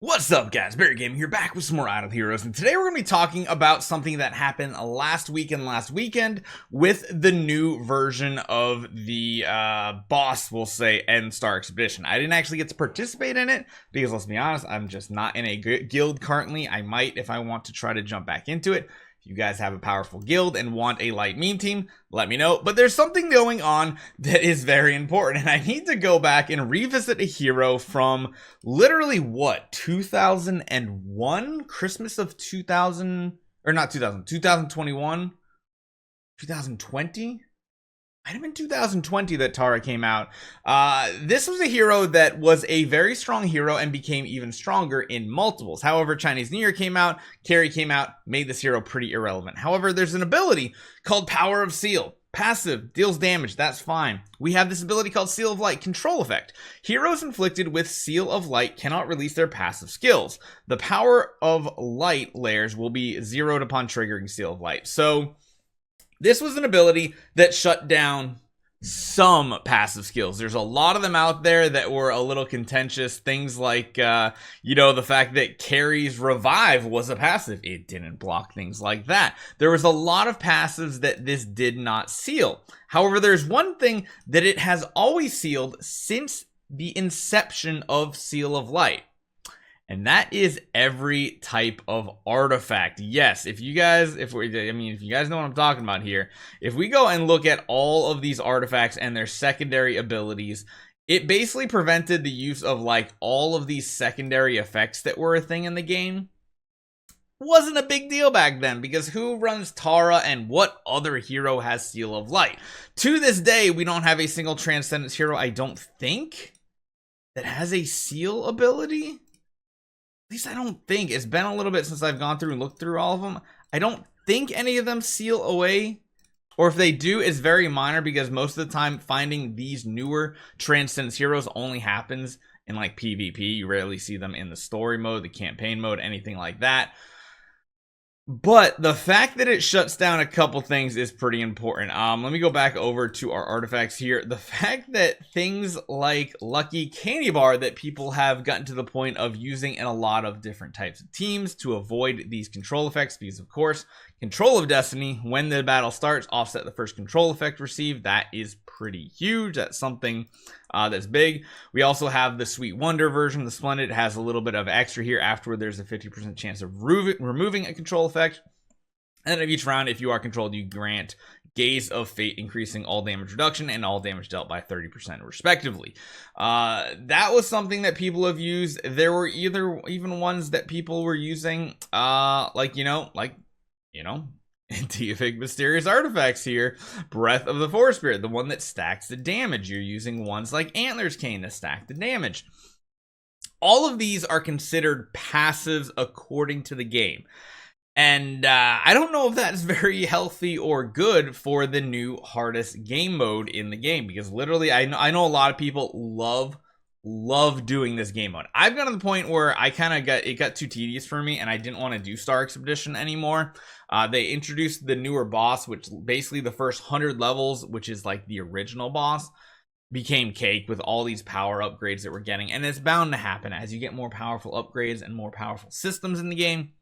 What's up, guys? Barry Gaming here, back with some more Idle Heroes, and today we're going to be talking about something that happened last week and last weekend with the new version of the boss, we'll say, End Star Expedition. I didn't actually get to participate in it because, let's be honest, I'm just not in a guild currently. I might if I want to try to jump back into it. If you guys have a powerful guild and want a light meme team, let me know. But there's something going on that is very important, and I need to go back and revisit a hero from literally what, 2001? Christmas of 2000, or not 2000, 2021, 2020? Might have been 2020 that Tara came out. This was a hero that was a very strong hero and became even stronger in multiples. However, Chinese New Year came out, Carry came out, made this hero pretty irrelevant. However, there's an ability called Power of Seal. Passive, deals damage, that's fine. We have this ability called Seal of Light, control effect. Heroes inflicted with Seal of Light cannot release their passive skills. The Power of Light layers will be zeroed upon triggering Seal of Light. So this was an ability that shut down some passive skills. There's a lot of them out there that were a little contentious. Things like, the fact that Carry's Revive was a passive. It didn't block things like that. There was a lot of passives that this did not seal. However, there's one thing that it has always sealed since the inception of Seal of Light. And that is every type of artifact. Yes, if you guys know what I'm talking about here, if we go and look at all of these artifacts and their secondary abilities, it basically prevented the use of like all of these secondary effects that were a thing in the game. Wasn't a big deal back then, because who runs Tara and what other hero has Seal of Light? To this day, we don't have a single Transcendence hero, I don't think, that has a seal ability. At least I don't think. It's been a little bit since I've gone through and looked through all of them. I don't think any of them seal away. Or if they do, it's very minor, because most of the time finding these newer Transcendence heroes only happens in like PvP. You rarely see them in the story mode, the campaign mode, anything like that. But the fact that it shuts down a couple things is pretty important. Let me go back over to our artifacts here. The fact that things like Lucky Candy Bar that people have gotten to the point of using in a lot of different types of teams to avoid these control effects, because of course, Control of Destiny, when the battle starts, offset the first control effect received. That is pretty huge. That's something that's big. We also have the Sweet Wonder version, the Splendid. It has a little bit of extra here. Afterward, there's a 50% chance of removing a control effect. And then of each round, if you are controlled, you grant Gaze of Fate, increasing all damage reduction and all damage dealt by 30% respectively. That was something that people have used. There were even ones that people were using, Deific Mysterious Artifacts here. Breath of the Forest Spirit, the one that stacks the damage. You're using ones like Antler's Cane to stack the damage. All of these are considered passives according to the game. And I don't know if that's very healthy or good for the new hardest game mode in the game, because literally I know a lot of people love doing this game mode. I've gotten to the point where I kind of got too tedious for me, and I didn't want to do Star Expedition anymore. They introduced the newer boss, which basically the first 100 levels, which is like the original boss, became cake with all these power upgrades that we're getting. And it's bound to happen as you get more powerful upgrades and more powerful systems in the game.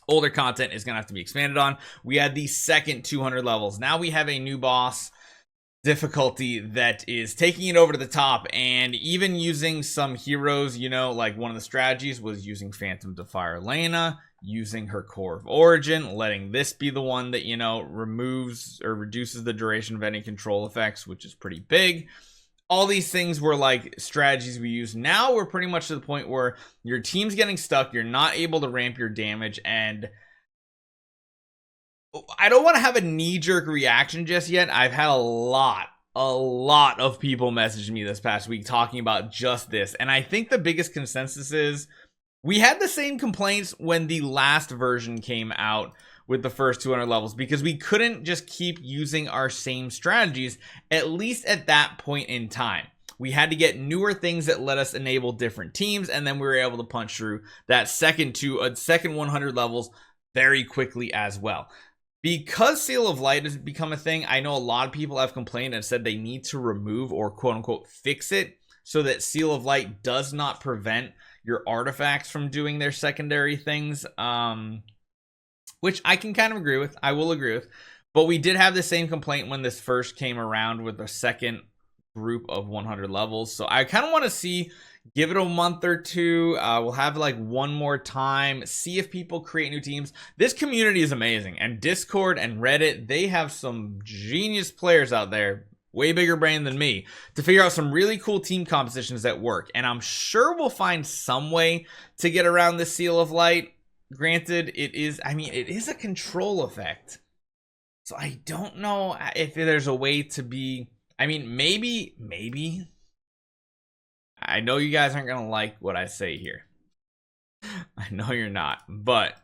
Older content is going to have to be expanded on. We had the second 200 levels. Now we have a new boss difficulty that is taking it over to the top, and even using some heroes, like one of the strategies was using Phantom to fire Lena, using her Core of Origin, letting this be the one that, removes or reduces the duration of any control effects, which is pretty big. All these things were like strategies we use. Now we're pretty much to the point where your team's getting stuck, you're not able to ramp your damage, and I don't want to have a knee-jerk reaction just yet. I've had a lot of people message me this past week talking about just this, and I think the biggest consensus is we had the same complaints when the last version came out with the first 200 levels, because we couldn't just keep using our same strategies, at least at that point in time. We had to get newer things that let us enable different teams, and then we were able to punch through that second 100 levels very quickly as well. Because Seal of Light has become a thing, I know a lot of people have complained and said they need to remove or quote unquote fix it so that Seal of Light does not prevent your artifacts from doing their secondary things, which I can kind of agree with. I will agree with. But we did have the same complaint when this first came around with the second group of 100 levels. So I kind of want to see, give it a month or two. We'll have like one more time, see if people create new teams. This community is amazing, and Discord and Reddit, they have some genius players out there, way bigger brain than me, to figure out some really cool team compositions that work. And I'm sure we'll find some way to get around the Seal of Light. Granted, it is, I mean, it is a control effect. So I don't know if there's a way to be, I mean, maybe. I know you guys aren't going to like what I say here. I know you're not, but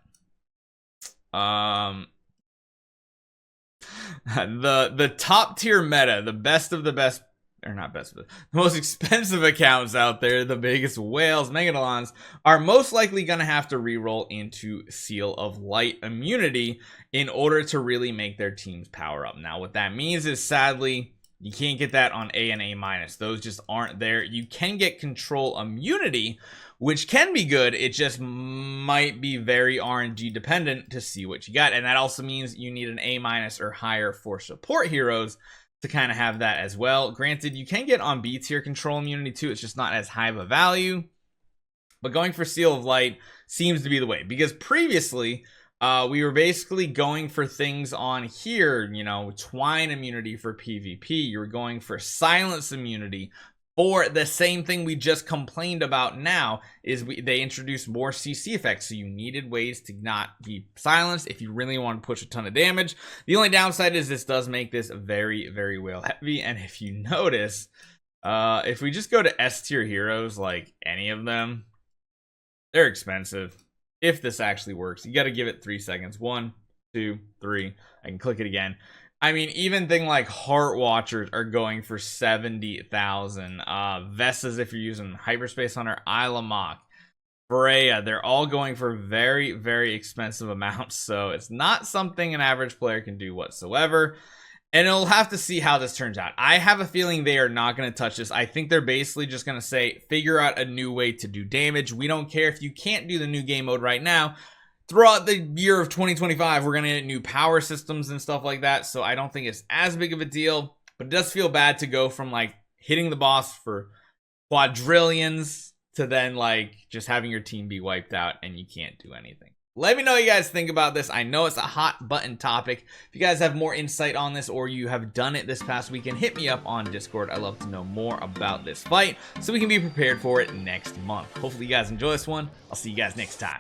the top tier meta, the best of the best, or not best of the most expensive accounts out there, the biggest whales, Megalodons, are most likely going to have to reroll into Seal of Light immunity in order to really make their teams power up. Now, what that means is, sadly, you can't get that on A and A-. Those just aren't there. You can get control immunity, which can be good. It just might be very RNG dependent to see what you got. And that also means you need an A- or higher for support heroes to kind of have that as well. Granted, you can get on B tier control immunity too. It's just not as high of a value. But going for Seal of Light seems to be the way, because previously we were basically going for things on here, you know, Twine immunity for PvP. You were going for Silence immunity for the same thing we just complained about. Now is they introduced more CC effects, so you needed ways to not be silenced if you really want to push a ton of damage. The only downside is this does make this very, very whale heavy. And if you notice, if we just go to S tier heroes, like any of them, they're expensive. If this actually works, you got to give it 3 seconds. 1, 2, 3. I can click it again. I mean, even thing like Heart Watchers are going for 70,000. Vessas, if you're using Hyperspace Hunter, Ilamok, Freya, they're all going for very, very expensive amounts. So it's not something an average player can do whatsoever. And it'll have to see how this turns out. I have a feeling they are not going to touch this. I think they're basically just going to say, figure out a new way to do damage. We don't care if you can't do the new game mode right now. Throughout the year of 2025, we're going to get new power systems and stuff like that. So I don't think it's as big of a deal. But it does feel bad to go from like hitting the boss for quadrillions to then like just having your team be wiped out and you can't do anything. Let me know what you guys think about this. I know it's a hot button topic. If you guys have more insight on this, or you have done it this past weekend, hit me up on Discord. I'd love to know more about this fight so we can be prepared for it next month. Hopefully you guys enjoy this one. I'll see you guys next time.